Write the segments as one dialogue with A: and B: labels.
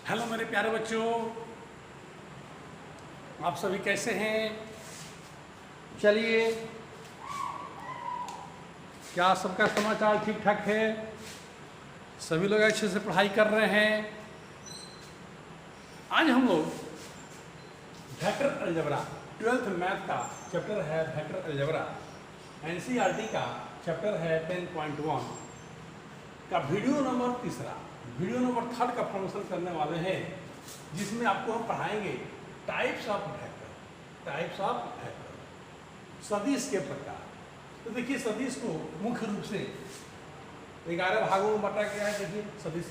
A: Hello मेरे प्यारे बच्चों, आप सभी कैसे हैं? चलिए, क्या सबका समाचार ठीक ठाक है? सभी लोग अच्छे से पढ़ाई कर रहे हैं। आज हम लोग वेक्टर अलजेब्रा 12th मैथ का चैप्टर है वेक्टर अलजेब्रा, एनसीईआरटी का चैप्टर है 10.1 का वीडियो नंबर 3 वीडियो नंबर 3 का फॉर्मेशन करने वाले हैं, जिसमें आपको हम पढ़ाएंगे टाइप्स ऑफ वेक्टर, सदिश के प्रकार। तो देखिए, सदिश को मुख्य रूप से 11 भागों में बांटा गया है। देखिए सदिश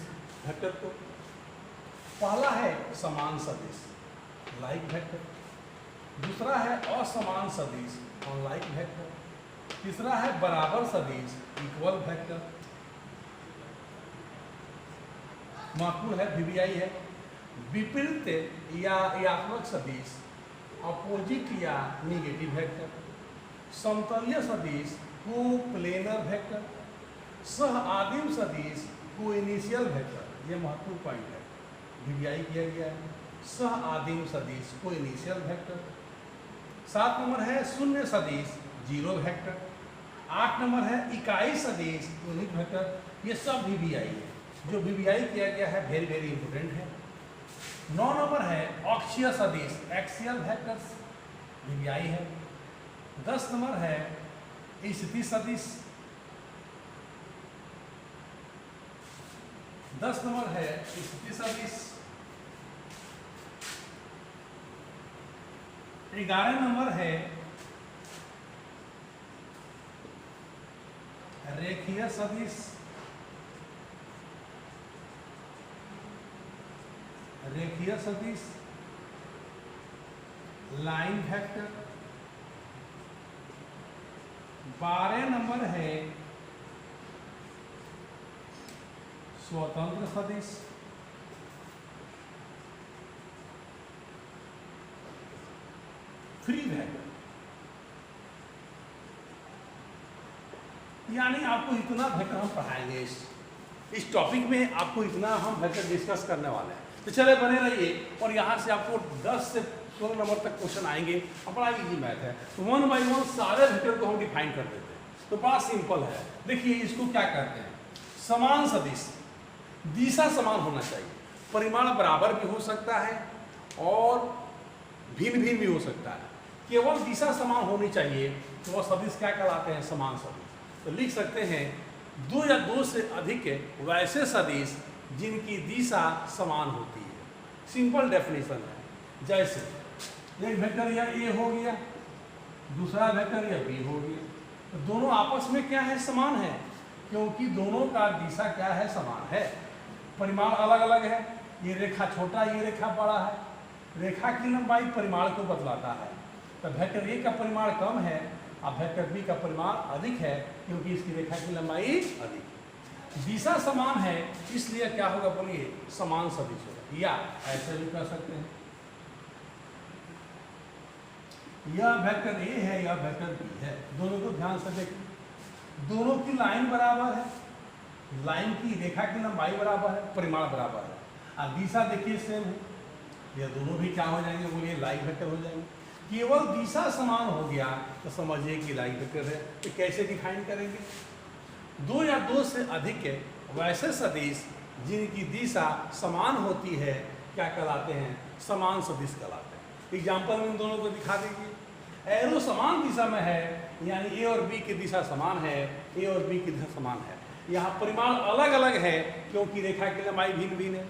A: वेक्टर को, पहला है समान सदिश लाइक वेक्टर, दूसरा है असमान सदिश अनलाइक वेक्टर, तीसरा है बराबर सदिश इक्वल वेक्टर, महत्वपूर्ण है वीवीआई है, विपरीत या ऋणात्मक सदिश अपोजिट या निगेटिव वेक्टर, समतलीय सदिश कोप्लेनर वेक्टर, सह आदिम सदिश कोइनिशियल वेक्टर। ये महत्वपूर्ण पॉइंट है, वीवीआई किया गया है सह आदिम सदिश कोइनिशियल वेक्टर। 7 नंबर है शून्य सदिश जीरो वेक्टर। 8 नंबर है इकाई सदिश यूनिट वेक्टर। ये सब वीवीआई है, जो वीवीआई किया गया है वेरी वेरी इंपोर्टेंट है। 9 नंबर है अक्षीय सदिश एक्सियल वेक्टर्स, वीवीआई है। 10 नंबर है स्थिति सदिश। 10 नंबर है स्थिति सदिश। 11 नंबर है रेखीय सदिश। रेखीय सदिश लाइन वेक्टर। 12 नंबर है स्वतंत्र सदिश। Free vector. यानी आपको इतना वेक्टर हम पढ़ाएंगे, इस टॉपिक में आपको इतना हम वेक्टर डिस्कस करने वाले हैं। तो चले बने रहिए, और यहाँ से आपको 10 से 16 नंबर तक क्वेश्चन आएंगे। बड़ा इजी मैथ है, तो 1 बाई 1 सारे वेक्टर को हम डिफाइन कर देते हैं। तो बड़ा सिंपल है। देखिए इसको क्या कहते हैं, समान सदिश। दिशा समान होना चाहिए, परिमाण बराबर भी हो सकता है और भिन्न भिन्न भी हो सकता है। केवल दिशा समान होनी चाहिए तो वह सदिश क्या कहलाते हैं, समान सदिश। तो लिख सकते हैं 2 या 2 से अधिक वैसे सदिश जिनकी दिशा समान होती है। सिंपल डेफिनेशन है। जैसे एक वेक्टर या ए हो गया, दूसरा वेक्टर या बी हो गया, तो दोनों आपस में क्या है, समान है, क्योंकि दोनों का दिशा क्या है, समान है। परिमाण अलग अलग है, ये रेखा छोटा, ये रेखा बड़ा है। रेखा की लंबाई परिमाण को बतलाता है। तो वेक्टर ए का परिमाण कम है और वेक्टर बी का परिमाण अधिक है, क्योंकि इसकी रेखा की लंबाई अधिक है। दिशा समान है, इसलिए क्या होगा, बोलिए, समान सदिश होगा। या ऐसे भी कर सकते हैं, यह वेक्टर ए है, यह वेक्टर बी है। दोनों को ध्यान से देखिए, दोनों की लाइन बराबर है, लाइन की रेखा की लंबाई बराबर है, परिमाण बराबर है, और दिशा देखिए सेम है। ये दोनों भी क्या हो जाएंगे, बोलिए, लाइन वेक्टर हो जाएंगे। केवल दिशा समान हो गया तो समझिए कि लाइन वेक्टर है। तो कैसे डिफाइन करेंगे, 2 या 2 से अधिक वैसे सदिश जिनकी दिशा समान होती है क्या कहलाते हैं, समान सदिश कहलाते हैं। एग्जाम्पल में इन दोनों को दिखा दीजिए। एरो समान दिशा में है, यानी ए और बी की दिशा समान है, ए और बी की दिशा समान है। यहाँ परिमाण अलग अलग है, क्योंकि रेखा की लंबाई भिन्न भिन्न है।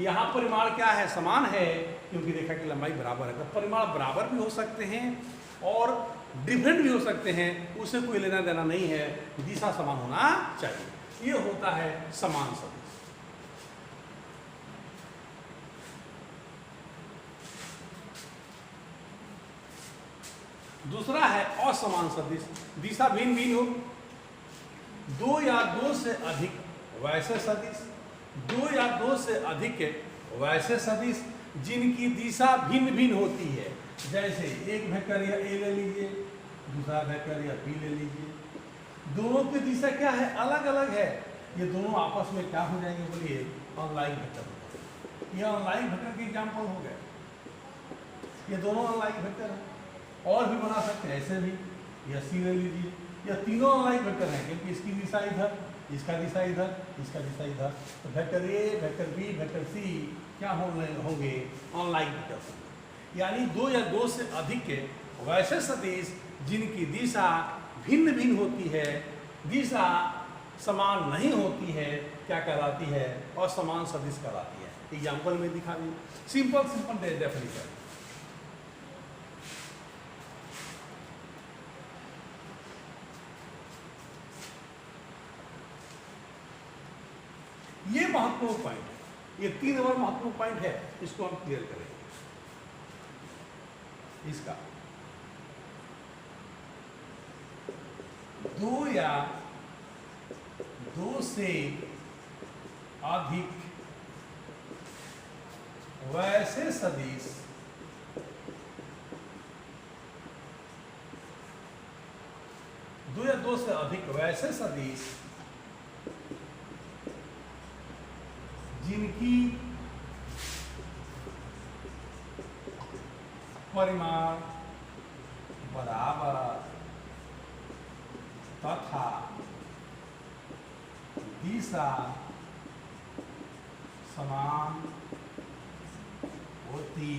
A: यहाँ परिमाण क्या है, समान है, क्योंकि रेखा की लंबाई बराबर है। तो परिमाण बराबर भी हो सकते हैं और डिफरेंट भी हो सकते हैं, उससे कोई लेना देना नहीं है, दिशा समान होना चाहिए। ये होता है समान सदिश। दूसरा है असमान सदिश। दिशा भिन्न भिन्न हो, 2 या 2 से अधिक वैसे सदिश, 2 या 2 से अधिक वैसे सदिश जिनकी दिशा भिन्न भिन्न होती है। जैसे एक वेक्टर या ए ले लीजिए, दूसरा वेक्टर या बी ले लीजिए, दोनों की दिशा क्या है, अलग अलग है। ये दोनों आपस में क्या हो जाएंगे, बोलिए, अनलाइक वेक्टर हो जाएंगे। ये अनलाइन वेक्टर के एग्जाम्पल हो गए। ये दोनों अनलाइन वेक्टर हैं। और भी बना सकते हैं ऐसे भी, या सी ले लीजिए, या तीनों अनलाइन वेक्टर हैं क्योंकि इसकी दिशा इधर, इसका दिशा इधर, इसका दिशा इधर। तो vector A, vector B, vector C क्या होंगे? Online vector. यानी दो या दो से अधिक के वैसे सदिश जिनकी दिशा भिन्न भिन्न होती है, दिशा समान नहीं होती है, क्या कहलाती है? असमान सदिश कहलाती है। एग्जाम्पल में दिखा दी, सिंपल सिंपल डेफिनेशन। ये महत्वपूर्ण पॉइंट है, ये 3 नंबर महत्वपूर्ण पॉइंट है, इसको हम क्लियर करेंगे। इसका दो या दो से अधिक वैसे सदिश दो या दो से अधिक वैसे सदिश जिनकी परिमाण बराबर तथा दिशा समान होती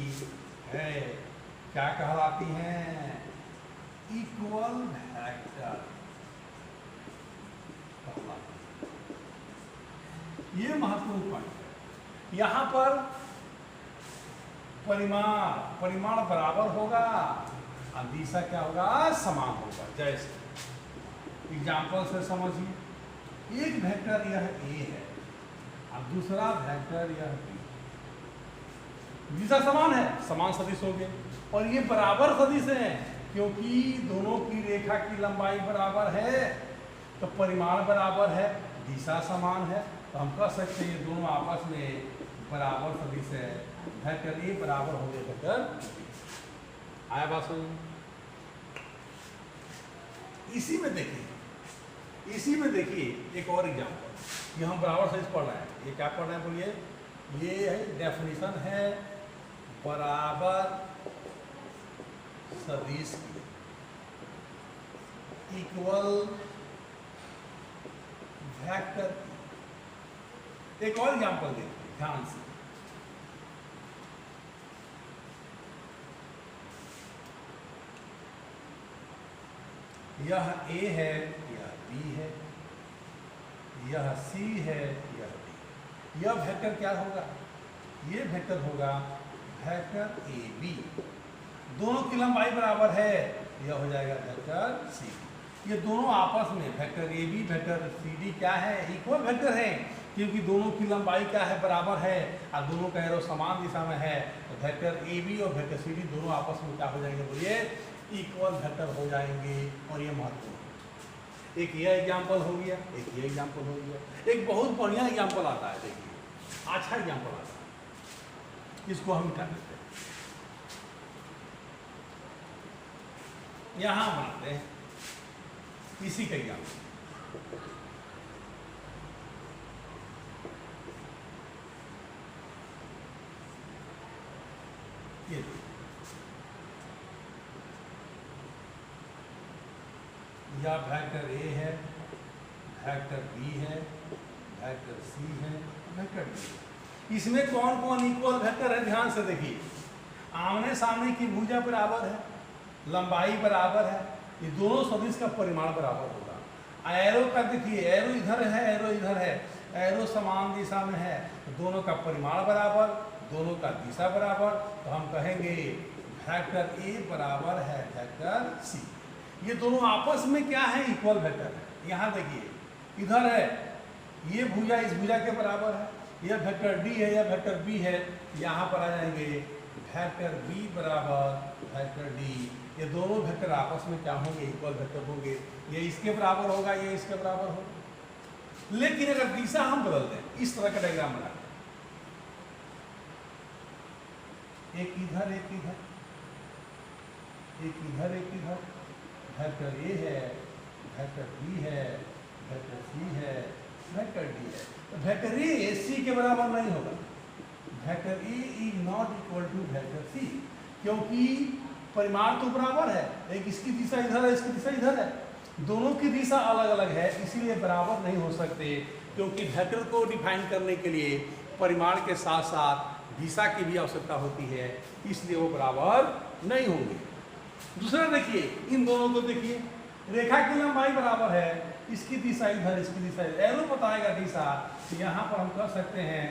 A: है, क्या कहलाती हैं? इक्वल वेक्टर कहलाती है। ये महत्वपूर्ण पॉइंट है। यहाँ पर परिमाण बराबर होगा और दिशा क्या होगा? समान होगा। जैसे एग्जाम्पल से समझिए, एक वेक्टर यह ए है और दूसरा वेक्टर यह बी। दिशा समान है, समान सदिश हो गए, और ये बराबर सदिश है क्योंकि दोनों की रेखा की लंबाई बराबर है, तो परिमाण बराबर है, दिशा समान है, तो हम कह सकते हैं ये दोनों आपस में बराबर सदिश है। वेक्टर ए बराबर हो गया वेक्टर बी। आया बात समझ? इसी में देखिए एक और एग्जाम्पल। ये हम बराबर सदिश पढ़ रहे हैं। ये क्या पढ़ रहे हैं बोलिए? ये है डेफिनेशन है बराबर सदिश की, इक्वल वेक्टर की। एक और एग्जाम्पल देखिए ध्यान से। यह ए है, यह बी है, यह सी है, यह डी। यह वेक्टर क्या होगा? ये वेक्टर होगा वेक्टर ए बी। दोनों की लंबाई बराबर है, यह हो जाएगा वेक्टर सी। ये दोनों आपस में vector A B, vector C D क्या है? इक्वल वेक्टर है क्योंकि दोनों की लंबाई क्या है? बराबर है, और दोनों का एरो समान दिशा में है। तो वेक्टर ए बी और वेक्टर सी डी दोनों आपस में क्या हो जाएंगे बोलिए? इक्वल वेक्टर हो जाएंगे। और ये महत्वपूर्ण, एक ये एग्जाम्पल हो गया, एक ये एग्जाम्पल हो गया। एक बहुत बढ़िया एग्जाम्पल आता है, देखिए अच्छा एग्जाम्पल आता है, इसको हम मिटा देते हैं। यहां बनाते हैं इसी का एग्जाम्पल। ये या वेक्टर ए है, वेक्टर बी है, वेक्टर सी है, वेक्टर डी है। इसमें कौन कौन इक्वल वेक्टर है? ध्यान से देखिए। आमने सामने की भुजा बराबर है, लंबाई बराबर है, ये दोनों सदिश का परिमाण बराबर होगा। एरो का देखिए, एरो इधर है, एरो इधर है, एरो समान दिशा में है, तो दोनों का परिमाण बराबर, दोनों का दिशा बराबर। तो हम कहेंगे वेक्टर ए बराबर है वेक्टर सी। ये दोनों आपस में क्या है? इक्वल वेक्टर है। यहाँ देखिए, इधर है, ये भुजा इस भुजा के बराबर है, यह वेक्टर डी है, यह वेक्टर बी है। यहाँ पर आ जाएंगे वेक्टर बी बराबर वेक्टर डी। ये दोनों वेक्टर आपस में क्या होंगे? इक्वल वेक्टर होंगे। ये इसके बराबर होगा, ये इसके बराबर होगा। लेकिन अगर दिशा हम बदल दें, इस तरह का डायग्राम बना दें, एक इधर एक इधर, एक इधर एक इधर, वेक्टर ए है, वेक्टर बी है, वेक्टर सी है, वेक्टर डी है। तो वेक्टर ए सी के बराबर नहीं होगा, vector A is not equal to vector C, क्योंकि परिमाण तो बराबर है, एक इसकी दिशा इधर है, इसकी दिशा इधर है, दोनों की दिशा अलग अलग है, इसीलिए बराबर नहीं हो सकते, क्योंकि वेक्टर को डिफाइन करने के लिए परिमाण के साथ साथ दिशा की भी आवश्यकता होती है, इसलिए वो बराबर नहीं होंगे। दूसरा देखिए, इन दोनों को देखिए, रेखा की लंबाई बराबर है, इसकी दिशा इधर, इसकी दिशा इधर, एरो बताएगा दिशा, तो यहाँ पर हम कह सकते हैं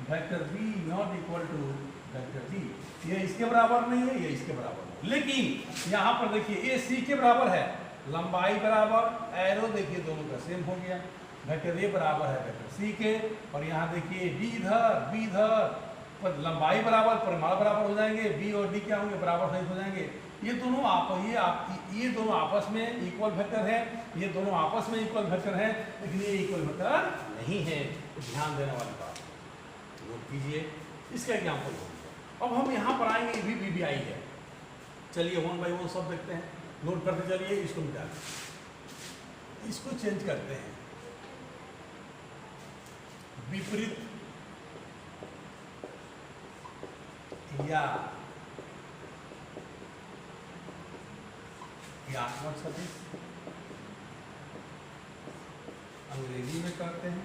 A: vector B not equal to vector D, ये इसके बराबर नहीं है, ये इसके बराबर नहीं। लेकिन यहाँ पर देखिए ए सी के बराबर है, लंबाई बराबर, एरो देखिए दोनों का सेम हो गया, वेक्टर ए बराबर है वेक्टर सी के, और यहाँ देखिए बी इधर, पर लंबाई बराबर, परिमाण बराबर हो जाएंगे, बी और डी क्या होंगे, बराबर सहित हो जाएंगे। ये दोनों ये दोनों आपस में इक्वल वेक्टर है, ये दोनों आपस में इक्वल वेक्टर है, लेकिन ये इक्वल वेक्टर नहीं है, तो ध्यान देने वाली बात नोट कीजिए। इसका एग्जाम्पल हो गया। अब हम यहाँ पर आएंगे, ये भी आई है, चलिए 1 बाई 1 सब देखते हैं, नोट करते चलिए, इसको मिटा दें, इसको चेंज करते हैं, विपरीत या क्रियात्मक सदिश अंग्रेजी में करते हैं,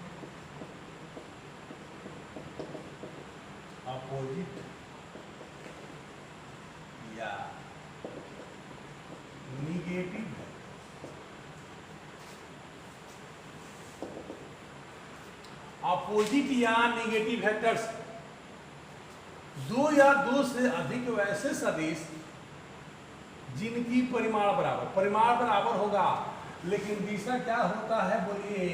A: अपोजिट या निगेटिव है। अपोजिट या निगेटिव वेक्टर्स, दो या दो से अधिक वैसे सदिश जिनकी परिमाण बराबर होगा, लेकिन दिशा क्या होता है, बोलिए,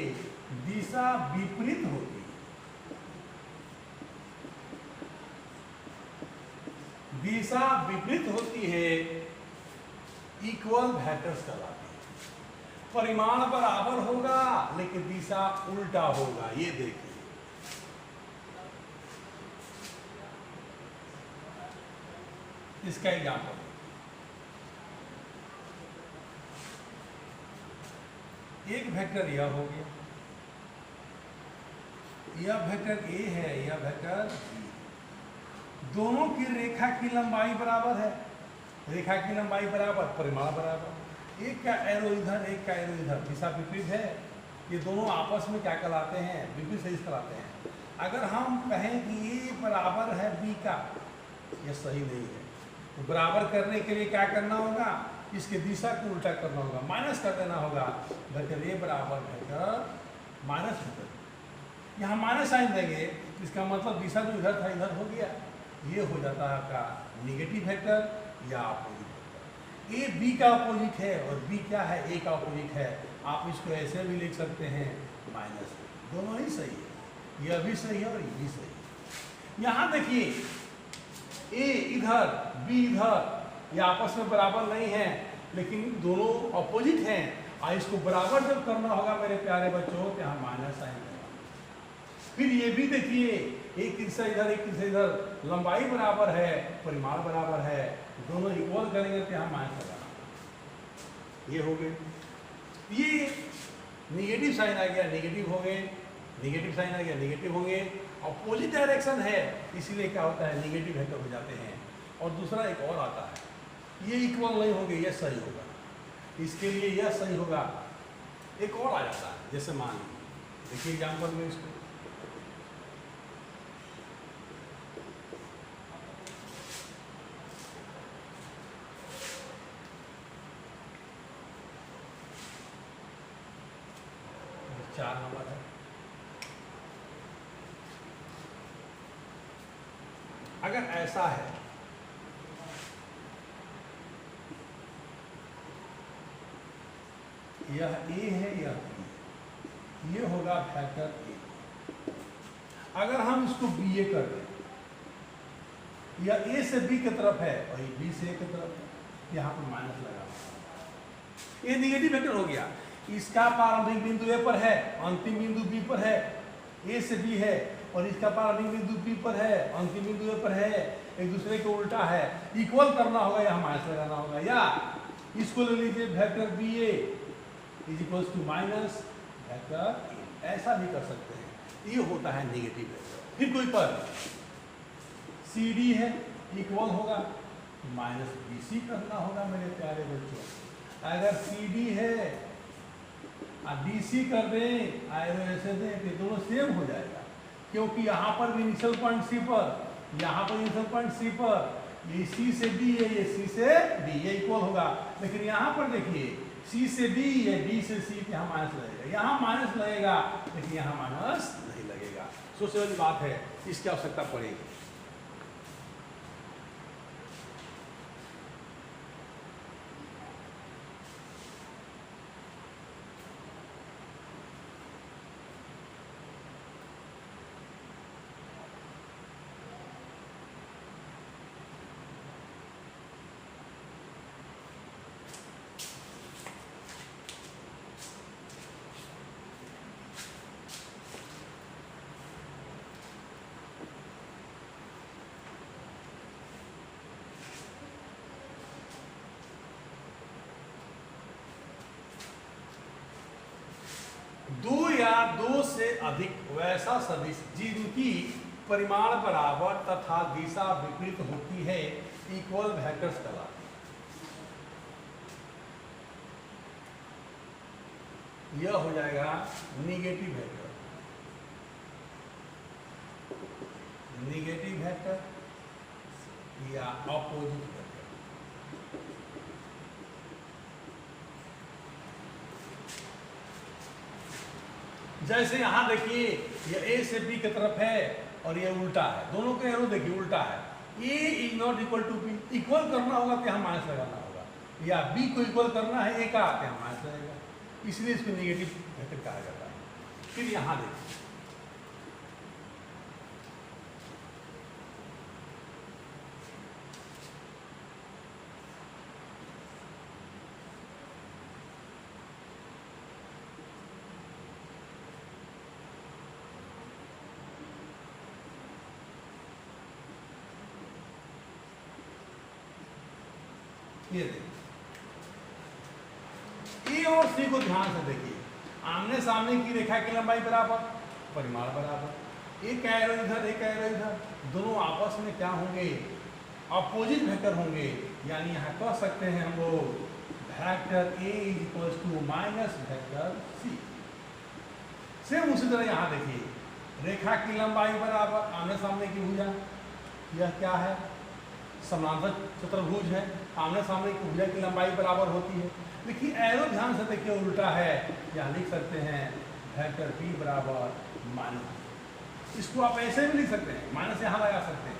A: दिशा विपरीत होती है, दिशा विपरीत होती है, इक्वल वेक्टर्स कहलाते हैं। परिमाण बराबर होगा लेकिन दिशा उल्टा होगा, ये देखिए, इसका एग्जाम्पल, एक वेक्टर यह हो गया, यह वेक्टर ए है, यह वेक्टर बी, दोनों की रेखा की लंबाई बराबर है, रेखा की लंबाई बराबर, परिमाण बराबर, एक का एरो इधर, एक का एरो इधर, दिशा विपरीत है, ये दोनों आपस में क्या कहलाते हैं, विपरीत सदिश कहलाते हैं। अगर हम कहें कि ये बराबर है बी का, यह सही नहीं है, तो बराबर करने के लिए क्या करना होगा, इसके दिशा को उल्टा करना होगा, माइनस कर देना होगा, वेक्टर ए बराबर वेक्टर माइनस वेक्टर, यहाँ माइनस साइन देंगे, इसका मतलब दिशा जो इधर था इधर हो गया, ये हो जाता है आपका निगेटिव वेक्टर या अपोजिट वेक्टर। ए बी का अपोजिट है और बी क्या है, ए का अपोजिट है, आप इसको ऐसे भी लिख सकते हैं माइनस, दोनों ही सही है, यह भी सही है और ये भी सही है। यहाँ देखिए, ए इधर, बी इधर, ये आपस में बराबर नहीं है, लेकिन दोनों अपोजिट हैं, और इसको बराबर जब करना होगा मेरे प्यारे बच्चों, तो यहाँ माइनस साइन होगा। फिर ये भी देखिए, एक दिशा इधर, एक दिशा इधर, लंबाई बराबर है, परिमाण बराबर है, दोनों इक्वल करेंगे तो यहाँ माइनस लगाना, ये हो गए, ये निगेटिव साइन आ गया, निगेटिव हो गए, निगेटिव साइन आ गया, निगेटिव होंगे, अपोजिट डायरेक्शन है, इसीलिए क्या होता है, निगेटिव वेक्टर हो जाते हैं। और दूसरा एक और आता है, ये इक्वल नहीं होंगे, ये सही होगा, इसके लिए यह सही होगा, एक और आ जाता है, जैसे मान लीजिए, देखिए एग्जाम्पल में इसको, चार नंबर है, अगर ऐसा है, यह ए है, यह बी, ये होगा वेक्टर ए। अगर हम इसको बी ए कर दें, यह ए से बी की तरफ है और ये बी से ए की तरफ है, यहाँ पर माइनस लगा, ये निगेटिव वेक्टर हो गया। इसका प्रारंभिक बिंदु ए पर है, अंतिम बिंदु बी पर है, ए से बी है, और इसका प्रारंभिक बिंदु बी पर है, अंतिम बिंदु ए पर है, एक दूसरे को उल्टा है, इक्वल करना होगा, यहाँ माइनस लगाना होगा, या इसको ले लीजिए vector B A is equal to minus vector A, ऐसा भी कर सकते हैं, ये होता है निगेटिव वेक्टर। फिर कोई पद, सी डी है इक्वल होगा माइनस बी सी करना होगा मेरे प्यारे बच्चों। अगर सी डी है और डी सी कर दें आयरो ऐसे दें तो दोनों सेम हो जाएगा, क्योंकि यहाँ पर भी इनिशियल पॉइंट सी पर, यहाँ पर इनिशियल पॉइंट सी पर, ये सी से डी है, ये सी से डी, ये इक्वल होगा। लेकिन यहाँ पर देखिए सी से डी या डी से सी, यहाँ माइनस लगेगा, यहाँ माइनस लगेगा लेकिन यहाँ माइनस नहीं लगेगा। सोचने वाली बात है, इसकी आवश्यकता पड़ेगी। दो या दो से अधिक वैसा सदिश जिनकी परिमाण बराबर तथा दिशा विपरीत होती है इक्वल वेक्टर्स कहलाते हैं। यह हो जाएगा निगेटिव वेक्टर, निगेटिव वेक्टर या अपोजिट वेक्टर। जैसे यहां देखिए ये ए से बी की तरफ है और ये उल्टा है, दोनों के एरो देखिए उल्टा है। A is not equal to B, equal करना होगा तो यहाँ माइनस लगाना होगा, या बी को इक्वल करना है ए का तो यहाँ माइनस लगेगा, इसलिए इसको नेगेटिव वेक्टर कहा जाता है। फिर यहाँ देखिए ये देखिए ए और सी को ध्यान से देखिए, आमने सामने की रेखा की लंबाई बराबर, परिमाण बराबर, एक एरो इधर एक एरो इधर, दोनों आपस में क्या होंगे, अपोजिट वेक्टर होंगे। यानी यहाँ कह सकते हैं हम लोग vector A is equals to minus vector C. Same उसी तरह यहाँ देखिए रेखा की लंबाई बराबर, आमने सामने की भुजा, यह क्या है, समांतर चतुर्भुज है, आमने सामने की भुजा की लंबाई बराबर होती है। देखिए एरो ध्यान से देखिए उल्टा है, यहाँ लिख सकते हैं वेक्टर पी बराबर माइनस, इसको आप ऐसे भी लिख सकते हैं, माइनस यहाँ लगा सकते हैं,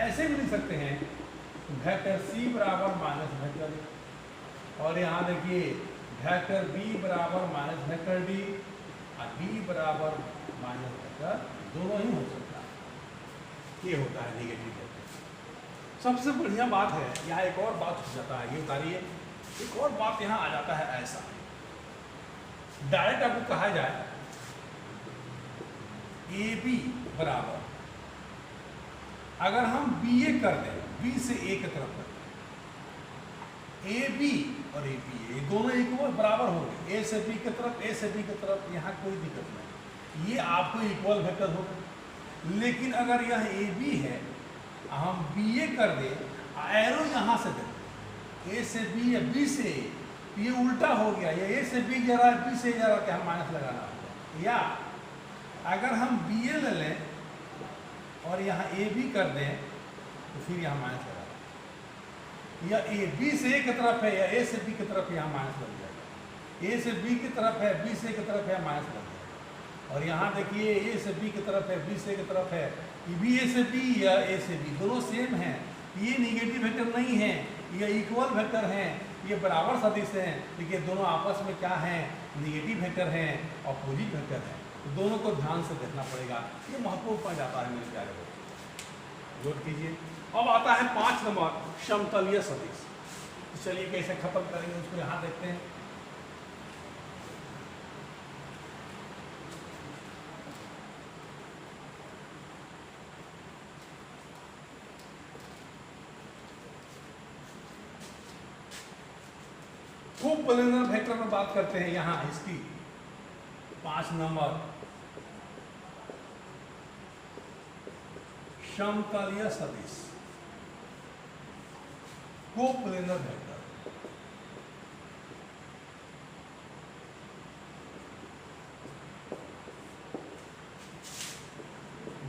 A: ऐसे भी लिख सकते हैं वेक्टर सी बराबर माइनस वेक्टर, और यहाँ देखिए वेक्टर बी बराबर माइनस वेक्टर डी और बी बराबर माइनस वेक्टर, दोनों ही हो सकता है। ये होता है नेगेटिव वेक्टर। सबसे बढ़िया बात है यहाँ एक और बात हो जाता है, ये उतारिए, एक और बात यहाँ आ जाता है ऐसा, डायरेक्ट आपको कहा जाए ए बी बराबर, अगर हम बी ए कर दें, बी से ए की तरफ कर दें, ए बी और ए बी ए दोनों इक्वल बराबर होंगे, ए से बी की तरफ ए से बी की तरफ, यहाँ कोई दिक्कत नहीं, ये आपको इक्वल वेक्टर होगा। लेकिन अगर यह ए बी है, हम बी ए कर दें, एरो यहाँ से दें, ए से बी या बी से ए, ये उल्टा हो गया, या ए से बी जा रहा है बी से जा रहा है, हम माइनस लगाना होगा। या अगर हम बी ए ले लें और यहाँ ए बी कर दें तो फिर यहाँ माइनस लगाना, या ए बी से ए की तरफ है या ए से बी की तरफ, यहाँ माइनस लग जाएगा, ए से बी की तरफ है बी से की तरफ है माइनस लग जाएगा। और यहाँ देखिए ए से बी की तरफ है बी से की तरफ है, बी ए से बी या ए से बी दोनों सेम हैं, ये निगेटिव वेक्टर नहीं है, ये इक्वल वेक्टर हैं, ये बराबर सदिश हैं, लेकिन दोनों आपस में क्या हैं, निगेटिव वेक्टर हैं, अपोजिट वेक्टर हैं, तो दोनों को ध्यान से देखना पड़ेगा। ये महत्वपूर्ण पड़ जाता है मेरे प्यारे बच्चों, नोट कीजिए। अब आता है 5 नंबर समतलीय सदिश। तो चलिए कैसे खत्म करेंगे उसको यहाँ देखते हैं। खूब प्लेनर वेक्टर में बात करते हैं, यहाँ इसकी 5 नंबर समतलीय सदिश, कोप्लेनर वेक्टर।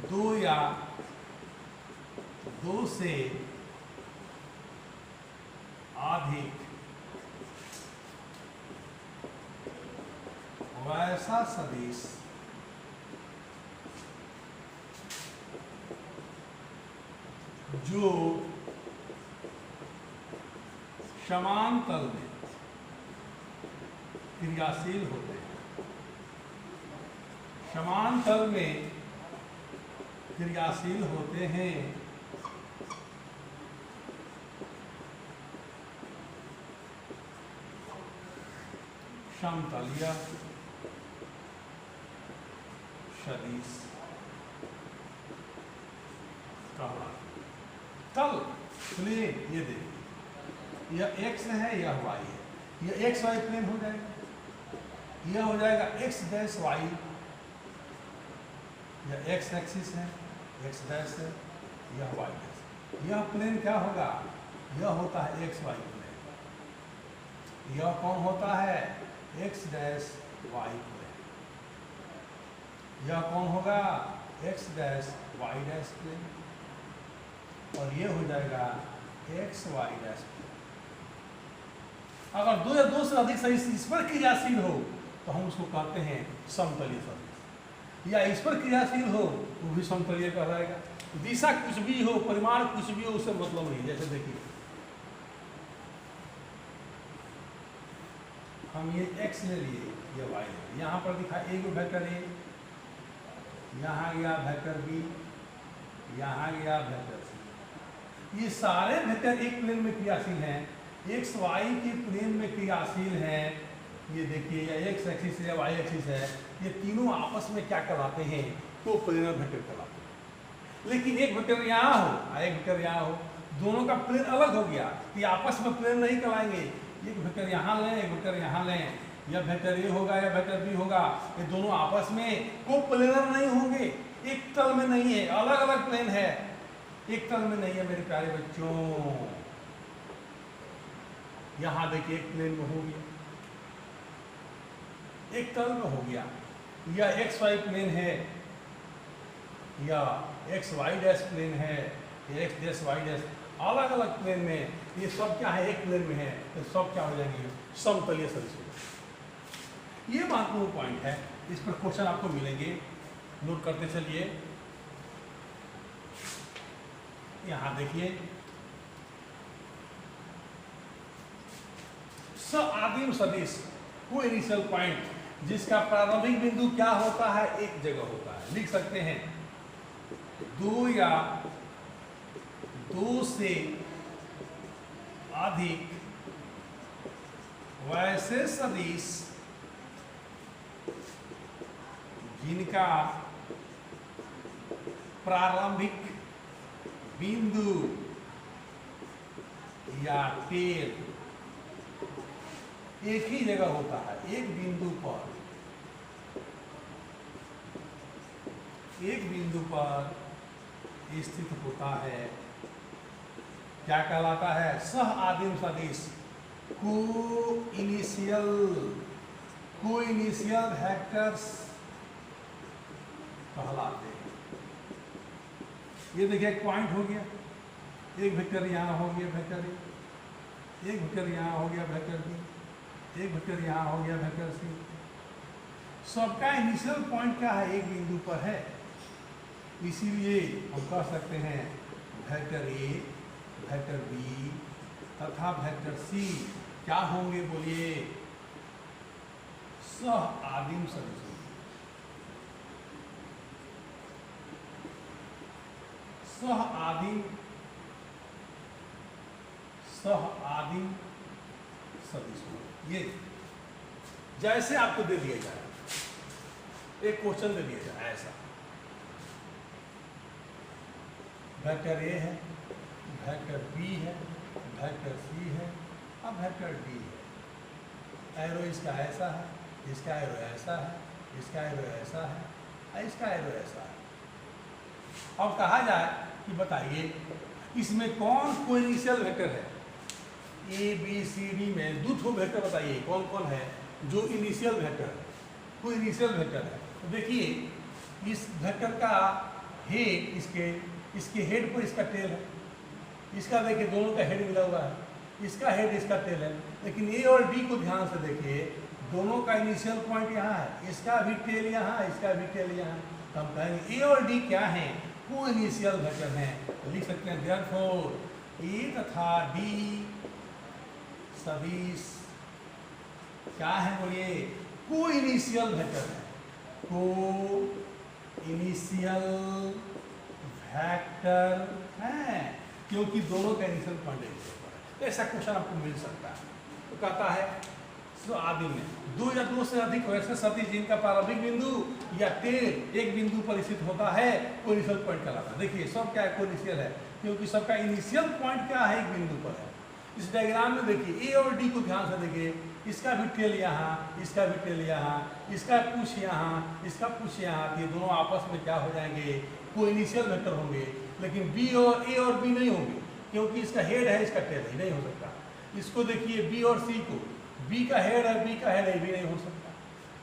A: दो या दो से अधिक वैसा सदिश जो समान तल में क्रियाशील होते हैं, समान तल में क्रियाशील होते हैं, समतलीय सदिश कहलाते। तल प्लेन, ये देखिए, यह एक्स है, यह वाई है, यह एक्स वाई प्लेन हो जाएगा, यह हो जाएगा एक्स डैश वाई, यह एक्स एक्सिस है, एक्स डैश है, यह वाई डैश। यह प्लेन क्या होगा? यह होता है एक्स वाई प्लेन। यह कौन होता है? X dash Y plane. यह कौन होगा? X dash Y dash plane. और ये हो जाएगा एक्स वाई डैश प्लेन। अगर दो या दो से अधिक सदिश इस पर क्रियाशील हो तो हम उसको कहते हैं समतलीय सदिश, या इस पर क्रियाशील हो वो भी समतलीय कहलाएगा। दिशा कुछ भी हो, परिमाण कुछ भी हो, उससे मतलब नहीं। जैसे देखिए, हम ये x ले लिए, ये y ले लिए, यहाँ पर दिखा एक वेक्टर ए, यहाँ गया वेक्टर बी, यहाँ गया वेक्टर सी। ये सारे वेक्टर एक प्लेन में क्रियाशील हैं, एक्स वाई के प्लेन में क्रियाशील हैं। ये देखिए, यह एक्स एक्सिस है, वाई एक्सिस है, ये तीनों आपस में क्या कहलाते हैं? तो प्लेनर वेक्टर कहलाते हैं। लेकिन एक वेक्टर यहाँ हो, एक वेक्टर यहाँ हो, दोनों का प्लेन अलग हो गया, ये आपस में प्लेन नहीं कहलाएंगे। एक वेक्टर यहाँ लें, एक वेक्टर यहाँ लें, या वेक्टर ए होगा या वेक्टर बी होगा, ये दोनों आपस में कोप्लेनर नहीं होंगे, एक तल में नहीं है, अलग अलग प्लेन है, एक तल में नहीं है मेरे प्यारे बच्चों। यहां देखिए, एक प्लेन में हो गया, एक तल में हो गया, या एक्स वाई प्लेन है, या एक्स वाई डैश प्लेन है, या एक्स डैश वाई डैश, अलग अलग प्लेन में, ये सब क्या है? एक प्लेन में है, तो सब क्या हो जाएंगे? समतलीय सदिश हो जाएंगे। ये महत्वपूर्ण पॉइंट है, इस पर क्वेश्चन आपको मिलेंगे, नोट करते चलिए। यहां देखिए, सआदिम सदिश, कोई इनिशियल पॉइंट जिसका प्रारंभिक बिंदु क्या होता है? एक जगह होता है। लिख सकते हैं, दो या दो से अधिक वैसे सदिश जिनका प्रारंभिक बिंदु या टेल एक ही जगह होता है, एक बिंदु पर, एक बिंदु पर स्थित होता है, क्या कहलाता है? सह आदिम सदिश, को इनिशियल वेक्टर्स कहलाते हैं। ये देखिए, एक पॉइंट हो गया, एक वेक्टर यहाँ हो गया वेक्टर ए, एक वेक्टर यहाँ हो गया वेक्टर बी, एक वेक्टर यहाँ हो गया वेक्टर सी। सबका इनिशियल पॉइंट क्या है? एक बिंदु पर है। इसीलिए हम कह सकते हैं वेक्टर ए, वेक्टर बी तथा वेक्टर सी क्या होंगे? बोलिए, सह आदिम सदिश। सह आदिम सदिश। ये जैसे आपको दे दिया जाए, एक क्वेश्चन दे दिया जाए ऐसा, वेक्टर ए है, वेक्टर बी है, वेक्टर सी है, अब वेक्टर डी है। एरो इसका ऐसा है, इसका एरो ऐसा है, इसका एरो ऐसा है, इसका एरो ऐसा है। अब कहा जाए कि बताइए इसमें कौन कोइनिशियल वेक्टर है। ए बी सी डी में दो ठो वेक्टर बताइए कौन कौन है जो इनिशियल वेक्टर है, कोई इनिशियल वेक्टर है। तो देखिए इस वेक्टर का हेड इसके हेड पर इसका टेल है, इसका देखिए दोनों का हेड मिला हुआ है, इसका हेड इसका टेल है। लेकिन ए और डी को ध्यान से देखिए, दोनों का इनिशियल पॉइंट यहाँ है, इसका भी टेल यहाँ, इसका भी टेल यहाँ। तो हम कहेंगे ए और डी क्या है, को इनिशियल वेक्टर हैं। तो लिख सकते हैं देयरफॉर ए तथा डी सदिश क्या है, बोलिए को इनिशियल वेक्टर है, को इनिशियल वेक्टर है, क्योंकि दोनों का इनिशियल पॉइंट एक है। ऐसा क्वेश्चन आपको मिल सकता है। तो कहता है तो आदि में दो या दो से अधिक वैसे सदिश जिनका प्रारंभिक बिंदु या टेल एक बिंदु पर स्थित होता है को इनिशियल पॉइंट कहलाता है। देखिए सब क्या है, को इनिशियल है, क्योंकि सबका इनिशियल पॉइंट क्या है, एक बिंदु पर है। इस डायग्राम में देखिए ए और डी को ध्यान से देखिए, इसका भी टेल यहाँ, इसका भी टेल यहाँ, इसका पूछ यहाँ, इसका पूछ यहाँ, ये दोनों आपस में क्या हो जाएंगे, को इनिशियल वेक्टर होंगे। लेकिन बी और ए और बी नहीं होंगे, क्योंकि इसका हेड है, इसका टेल है, नहीं हो सकता। इसको देखिए बी और सी को, बी का हेड है, बी का हेड है, भी नहीं हो सकता।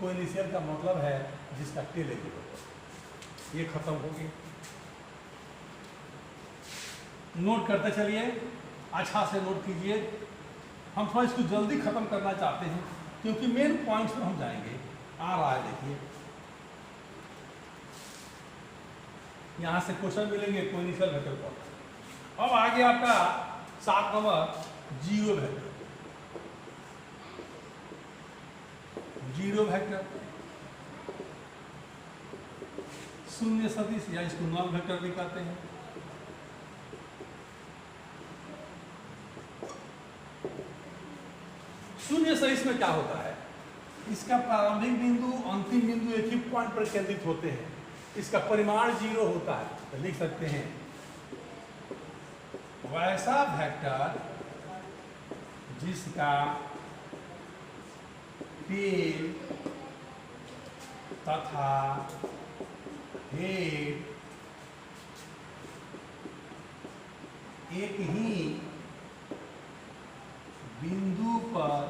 A: को इनिशियल का मतलब है जिसका टेल है। ये खत्म हो गया। नोट करते चलिए, अच्छा से नोट कीजिए। हम थोड़ा इसको जल्दी खत्म करना चाहते हैं, क्योंकि मेन पॉइंट्स पर हम जाएंगे। आ रहा है देखिए, यहां से क्वेश्चन मिलेंगे को इनिशियल वेक्टर पर। अब आगे आपका 7 number zero vector. Zero vector शून्य सदिश या इसको नल वेक्टर भी कहते हैं। शून्य सदिश में क्या होता है, इसका प्रारंभिक बिंदु अंतिम बिंदु एक ही पॉइंट पर केंद्रित होते हैं, इसका परिमाण जीरो होता है। तो लिख सकते हैं वैसा वेक्टर जिसका टेल तथा हेड एक ही बिंदु पर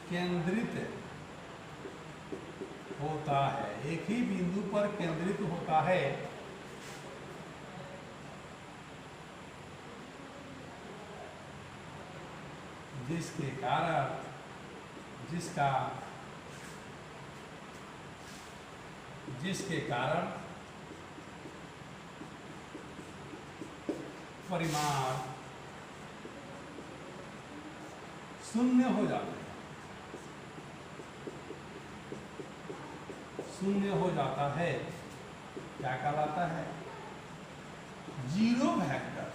A: केंद्रित होता है, एक ही बिंदु पर केंद्रित होता है, जिसके कारण परिमाण शून्य हो जाता है, शून्य हो जाता है। क्या कहलाता है, जीरो वेक्टर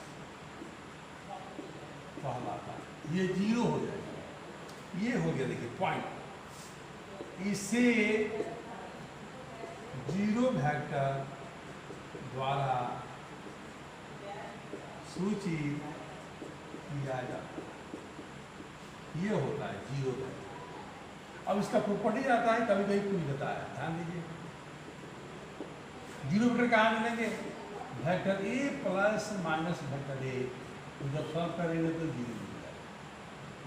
A: कहलाता है। ये जीरो हो जाएगा, ये हो गया देखिए पॉइंट। इसे जीरो वेक्टर द्वारा सूचित किया जाता है। ये होता है जीरो वेक्टर। अब इसका प्रॉपर्टी आता है, कभी कभी पूछ देता है, ध्यान दीजिए। जीरो वेक्टर कहाँ मिलेंगे, vector A plus minus vector ए, तो जब सॉल्व करेंगे तो जीरो मिलेगा।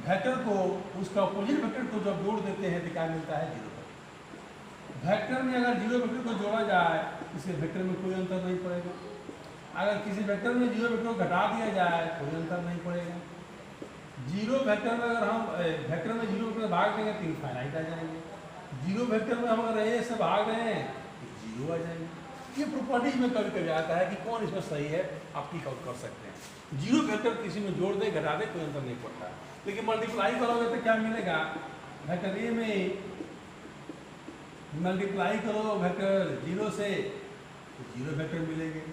A: वेक्टर को उसका अपोजिट वेक्टर को जब जोड़ देते हैं तो क्या मिलता है, जीरो वेक्टर। वेक्टर में अगर जीरो वेक्टर को जोड़ा जाए, इसके वेक्टर में कोई अंतर नहीं पड़ेगा। अगर किसी वेक्टर में जीरो वेक्टर को घटा दिया जाए, कोई अंतर नहीं पड़ेगा। जीरो वेक्टर में अगर हम वेक्टर में जीरो वेक्टर भाग देंगे तो इनफाइनाइट आ जाएंगे। जीरो वेक्टर में हम अगर ए से भाग दें तो जीरो आ जाएंगे। ये प्रॉपर्टीज में कभी कभी आता है कि कौन इसमें सही है, आप टिक आउट कर सकते हैं। जीरो वेक्टर किसी में जोड़ दे घटा दे कोई अंतर नहीं पड़ता, लेकिन मल्टीप्लाई करोगे तो क्या मिलेगा, वेक्टर ए में मल्टीप्लाई करो वेक्टर जीरो से तो जीरो वेक्टर मिलेंगे।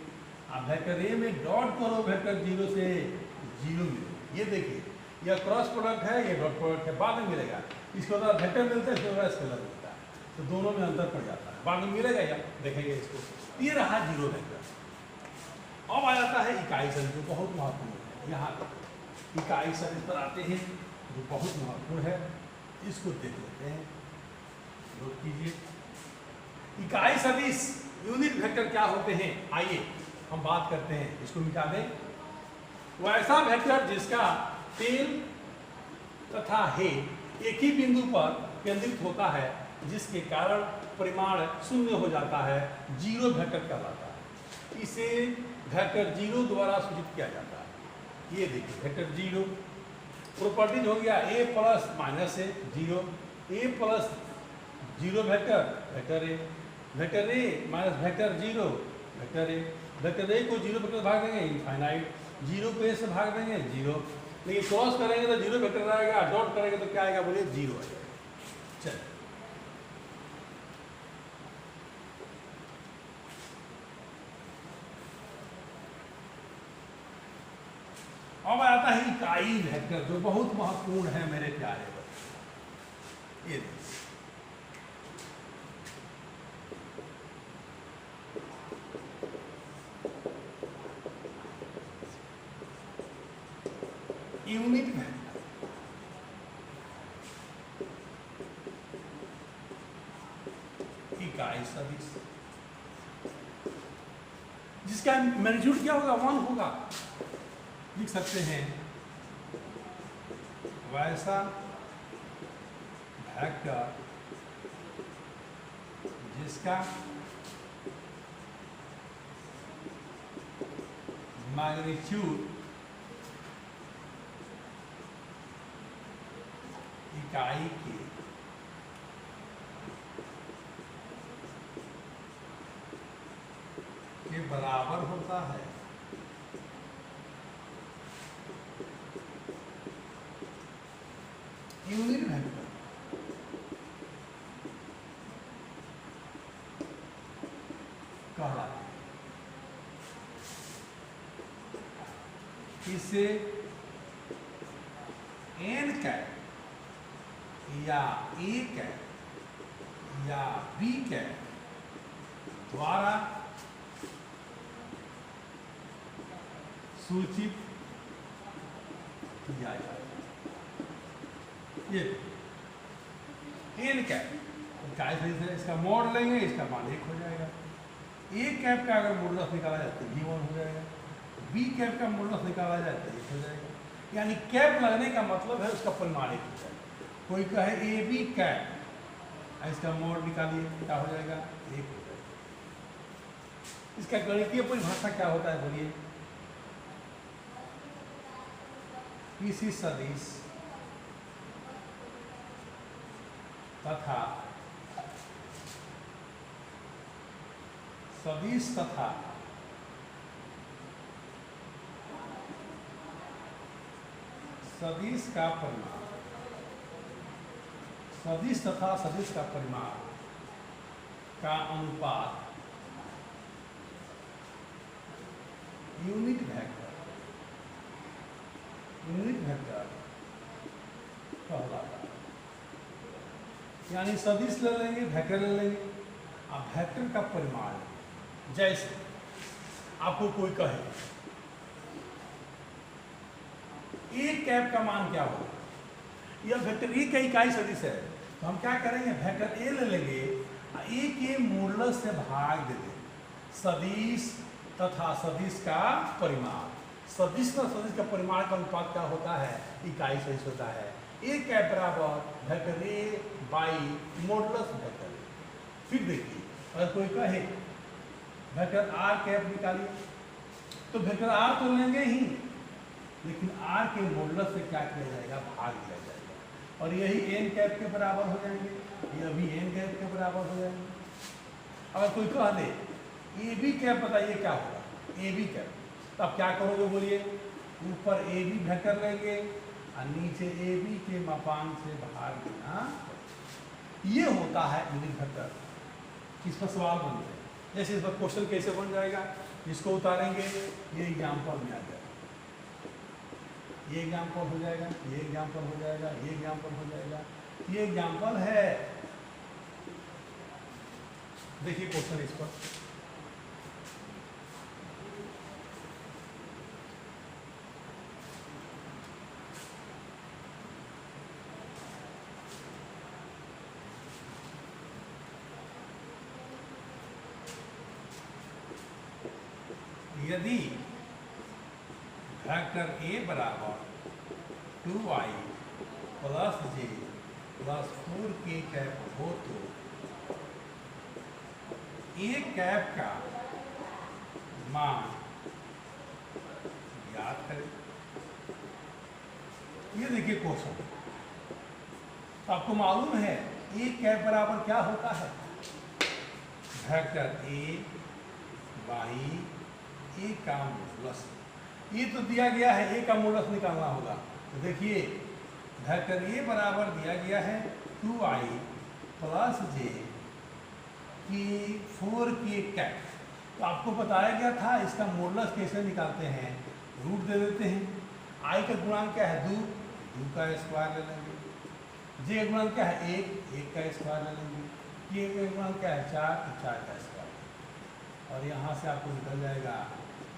A: आप वेक्टर ए में डॉट करो वेक्टर जीरो से जीरो मिलेगा। ये देखिए, यह क्रॉस प्रोडक्ट है, ये डॉट प्रोडक्ट है, बाद में मिलेगा। इसके बाद वेक्टर मिलता है, इसके बाद स्केलर मिलता है, तो दोनों में अंतर पड़ जाता है, बाद में मिलेगा या देखेंगे इसको। ये रहा जीरो वेक्टर। अब आ जाता है इकाई सदिश, जो बहुत महत्वपूर्ण है। यहाँ इकाई सदिश पर आते हैं, जो बहुत महत्वपूर्ण है, इसको देख लेते हैं। नोट कीजिए, इकाई सदिश यूनिट वेक्टर क्या होते हैं, आइए हम बात करते हैं। इसको मिटा दें। वैसा वेक्टर जिसका टेल तथा हेड एक ही बिंदु पर केंद्रित होता है, जिसके कारण परिमाण शून्य हो जाता है, जीरो वेक्टर कहलाता है। इसे वेक्टर जीरो द्वारा सूचित किया जाता है। ये देखिए वेक्टर जीरो प्रॉपर्टीज हो गया A plus minus A zero, A plus zero vector vector A minus vector zero vector A को जीरो वेक्टर भाग देंगे इनफाइनाइट, जीरो को ए से भाग देंगे जीरो, लेकिन क्रॉस करेंगे तो जीरो वेक्टर आएगा, डॉट करेंगे तो क्या आएगा बोलिए जीरो आ जाएगा। चलिए अब आता है इकाई वेक्टर जो बहुत महत्वपूर्ण है मेरे प्यारे बच्चों। ये यूनिट वेक्टर इकाई सदिश जिसका मैग्नीट्यूड क्या होगा, 1 होगा। लिख सकते हैं वैसा वेक्टर जिसका मैग्नीट्यूड इकाई के बराबर होता है। यूनिट वेक्टर कहलाता है। इसे एन कैप या ए कैप या बी कैप द्वारा सूचित किया जाता है। ये एन कैप इकाई सदिश है, इसका मोड लेंगे, इसका मान 1 हो जाएगा। ए कैप का अगर मॉडुलस निकाला जाए तो भी 1 हो जाएगा, बी कैप का मॉडुलस निकाला जाए तो 1 हो जाएगा। यानी कैप लगने का मतलब है उसका परिमाण 1 हो जाएगा। कोई कहे ए बी कैप, इसका मोड निकालिए क्या हो जाएगा, 1 हो जाएगा। इसका गणितीय परिभाषा क्या होता है बोलिए, किसी सदिश तथा सदिश तथा सदिश का परिमाण, सदिश तथा सदिश का परिमाण का अनुपात यूनिट वेक्टर कहलाता है। यानी सदिश ले लेंगे, वेक्टर ले लेंगे, अब वेक्टर का परिमाण जैसे आपको कोई कहे ए कैप का मान क्या होगा, यह वेक्टर ए का इकाई सदिश है, तो हम क्या करेंगे वेक्टर ए ले लेंगे, ए के मॉडुलस से भाग दे देंगे सदिश तथा सदिश का परिमाण। सदिश तथा सदिश का परिमाण का अनुपात क्या होता है, इकाई सदिश होता है। ए कैप बराबर vector A by modulus vector A. फिर देखिए अगर कोई कहे वेक्टर आर कैप निकालिए, तो वेक्टर आर तो लेंगे ही, लेकिन आर के मॉडुलस से क्या किया जाएगा, भाग दिया जाएगा, और यही एन कैप के बराबर हो जाएंगे, ये भी एन कैप के बराबर हो जाएंगे। अगर कोई कह दे ए बी कैप, बताइए क्या होगा, ए बी कैप, तो आप क्या करोगे बोलिए, ऊपर ए बी वेक्टर लेंगे और नीचे ए बी के मापांक से भाग देना। ये होता है यूनिट वेक्टर। इस पर सवाल बनते हैं, जैसे इस पर क्वेश्चन कैसे बन जाएगा, इसको उतारेंगे, ये एग्जाम्पल में आ जाएगा, ये एग्जाम्पल हो जाएगा, ये एग्जाम्पल हो जाएगा, ये एग्जाम्पल हो जाएगा, ये एग्जाम्पल है। देखिए क्वेश्चन इस पर, यदि वेक्टर ए बराबर 2i प्लस जे प्लस 4k कैप हो तो ए कैप का मान याद करें। ये देखिए क्वेश्चन, तो आपको मालूम है ए कैप बराबर क्या होता है, वेक्टर ए बाई ए का मॉडुलस। ये तो दिया गया है, ए का मॉडुलस निकालना होगा। तो देखिए वेक्टर ए बराबर दिया गया है 2i प्लस जे की 4k कैप। तो आपको बताया गया था इसका मॉडुलस कैसे निकालते हैं, रूट दे देते हैं। आई का गुणांक क्या है 2 का स्क्वायर ले लेंगे, जे का गुणांक क्या है 1 का स्क्वायर ले लेंगे, के का गुणांक क्या है 4 का स्क्वायर। और यहाँ से आपको निकल जाएगा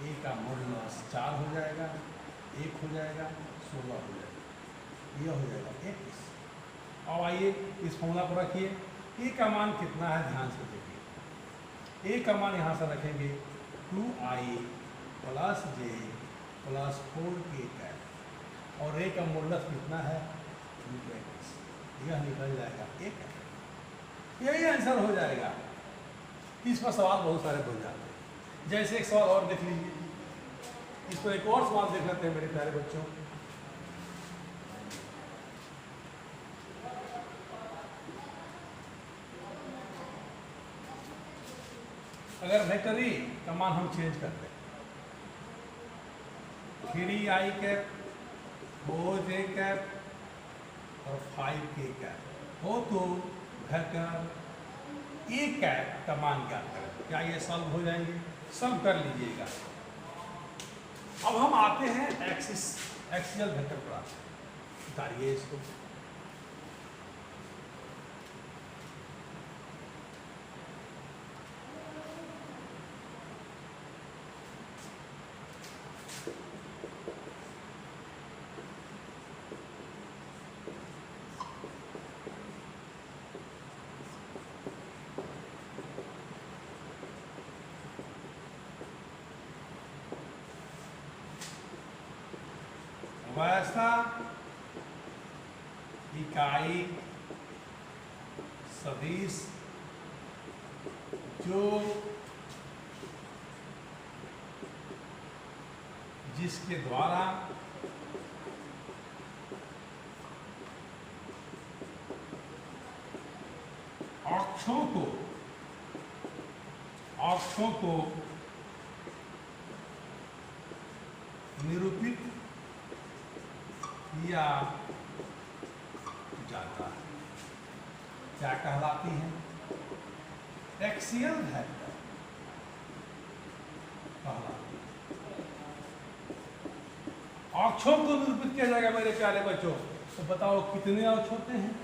A: ए का मॉडुलस 4 हो जाएगा, 1 हो जाएगा, 16 हो जाएगा, ये हो जाएगा 21। अब आइए इस फॉर्मूला को रखिए। ए का मान कितना है ध्यान से देखिए। ए का मान यहाँ से रखेंगे 2i प्लस जे प्लस 4k कैप, और ए का मॉडुलस कितना है 21। यह निकल जाएगा 1। यही आंसर हो जाएगा। इस पर सवाल बहुत सारे बन जाते हैं। जैसे एक सवाल और देख लीजिए, इस पर एक और सवाल देख लेते हैं मेरे प्यारे बच्चों। अगर वेक्टर ए का मान हम चेंज करते हैं 3i कैप 4j कैप और 5k कैप हो तो वेक्टर ए कैप का मान ज्ञात करें। क्या ये सॉल्व हो जाएंगे? सब कर लीजिएगा। अब हम आते हैं एक्सियल वेक्टर पर। उतारिए इसको। वैसा इकाई सदिश जो जिसके द्वारा अक्षों को निरूपित किया जाता है, क्या कहलाती है? एक्सियल वेक्टर कहलाती है। अक्षों को निरूपित किया जाएगा मेरे प्यारे बच्चों। तो बताओ कितने अक्ष होते हैं?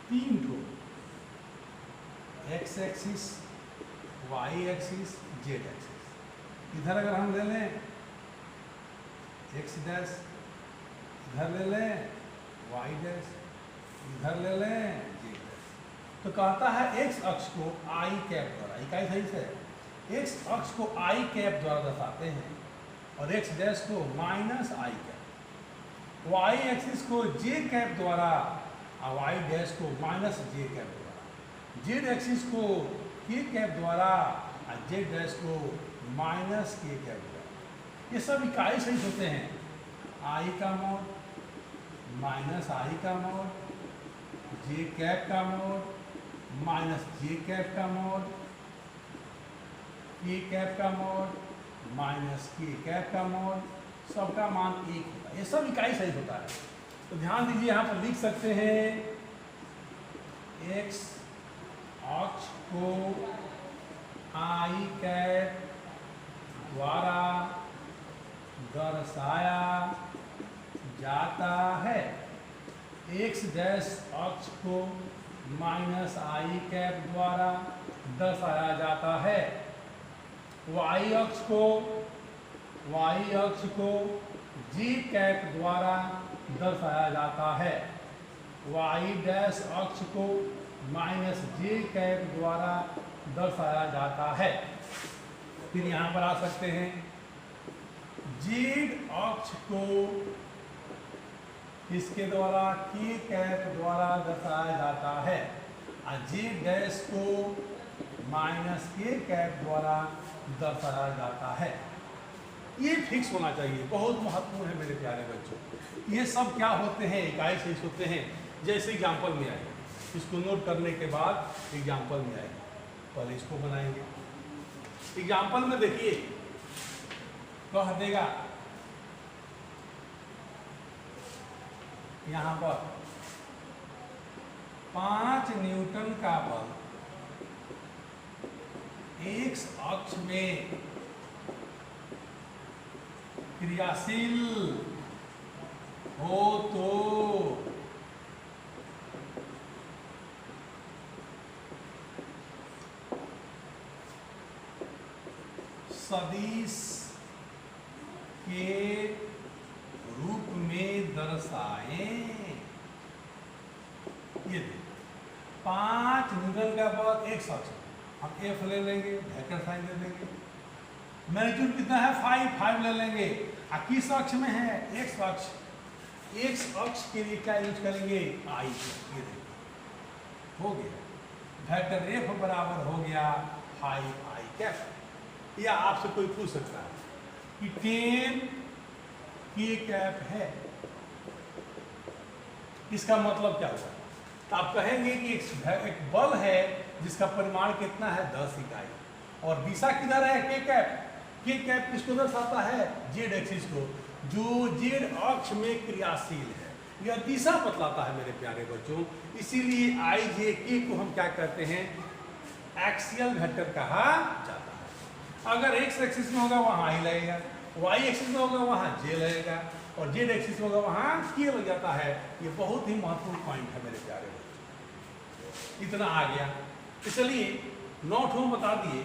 A: 3 ठो, X axis, Y axis, Z axis. इधर अगर हम ले लें एक्स डैश, इधर ले लें वाई डैश, इधर ले लें जेड डैश। तो कहता है एक्स अक्ष को आई कैप द्वारा, इकाई सही से एक्स अक्ष को आई कैप द्वारा दर्शाते हैं और एक्स डैश को माइनस आई कैप, वाई एक्सिस को जे कैप द्वारा और वाई डैश को माइनस जे कैप द्वारा, जेड एक्सिस को के कैप द्वारा और जेड डैश को माइनस के कैप द्वारा। ये सब इकाई सही होते हैं। आई का मोड माइनस आई का मोड, जे कैप का मोड माइनस जे कैप का मोड, के कैप का मोड माइनस के कैप का मोड, सबका मान 1 होता है। ये सब इकाई सही होता है। तो ध्यान दीजिए, यहाँ पर लिख सकते हैं एक्स अक्ष को आई कैप द्वारा दर्शाया जाता है, एक्स डैश अक्ष को माइनस आई कैप द्वारा दर्शाया जाता है, वाई अक्ष को जी कैप द्वारा दर्शाया जाता है, वाई डैश अक्ष को माइनस जे कैप द्वारा दर्शाया जाता है। फिर यहाँ पर आ सकते हैं, जेड अक्ष को इसके द्वारा के कैप द्वारा दर्शाया जाता है और जेड डैश को माइनस के कैप द्वारा दर्शाया जाता है। ये फिक्स होना चाहिए, बहुत महत्वपूर्ण है मेरे प्यारे बच्चों। ये सब क्या होते हैं, इकाई शेष होते हैं। जैसे एग्जाम्पल में आएगा, इसको नोट करने के बाद एग्जाम्पल में आएगा, पहले इसको बनाएंगे। एग्जाम्पल में देखिए कह देगा यहाँ पर 5 न्यूटन का बल एक्स अक्ष में क्रियाशील हो तो सदिश के रूप में दर्शाएं। ये 5 न्यूटन का बल एक्स अक्ष, हम एफ ले लेंगे, वेक्टर साइन ले लेंगे। मैग्नीट्यूड कितना है 5 ले लेंगे। और किस अक्ष में है, एक्स अक्ष। एक्स अक्ष के लिए क्या यूज करेंगे, आई। ये देखिए हो गया, वेक्टर एफ बराबर हो गया 5i कैप। या आपसे कोई पूछ सकता है कि 10 के कैप है, इसका मतलब क्या हुआ? तो आप कहेंगे कि एक बल है जिसका परिमाण कितना है 10 इकाई, और दिशा किधर है के कैप। के कैप किसको दर्शाता है, जेड एक्सिस को, जो जेड अक्ष में क्रियाशील है। यह दिशा बतलाता है मेरे प्यारे बच्चों। इसीलिए आई जे के को हम क्या कहते हैं, एक्सियल वेक्टर कहा जाता है। अगर एक्स एक्सिस में होगा वहाँ आई लगेगा, वाई एक्सिस में होगा वहाँ जे लगेगा, और जेड एक्सिस में होगा वहाँ के लग जाता है। ये बहुत ही महत्वपूर्ण पॉइंट है मेरे प्यारे बच्चों। इतना आ गया, तो चलिए नोट हम बता दिए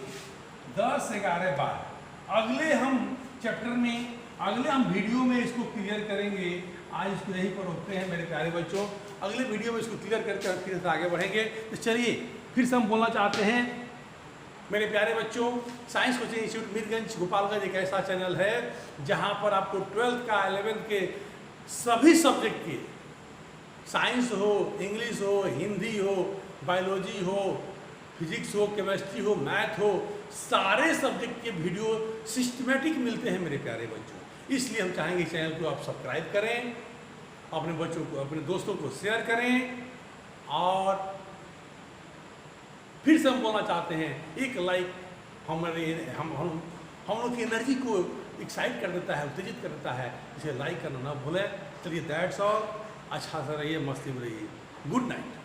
A: 10, 11, 12। अगले हम चैप्टर में, अगले हम वीडियो में इसको क्लियर करेंगे। आज इसको यहीं पर रोकते हैं मेरे प्यारे बच्चों, अगले वीडियो में इसको क्लियर करके हम फिर से आगे बढ़ेंगे। तो चलिए फिर से हम बोलना चाहते हैं मेरे प्यारे बच्चों, science coaching institute Mirganj Gopalganj एक ऐसा चैनल है जहां पर आपको 12th का 11th के सभी सब्जेक्ट के, साइंस हो, इंग्लिश हो, हिंदी हो, बायोलॉजी हो, फिजिक्स हो, केमिस्ट्री हो, मैथ हो, सारे सब्जेक्ट के वीडियो सिस्टमेटिक मिलते हैं मेरे प्यारे बच्चों। इसलिए हम चाहेंगे चैनल को आप सब्सक्राइब करें, अपने बच्चों को, अपने दोस्तों को शेयर करें, और फिर से हम बोलना चाहते हैं एक लाइक हम लोग की एनर्जी को एक्साइट कर देता है, उत्तेजित कर देता है। इसे लाइक करना ना भूलें। चलिए दैट्स ऑल, अच्छा सा रहिए, मस्ती में रहिए। Good night.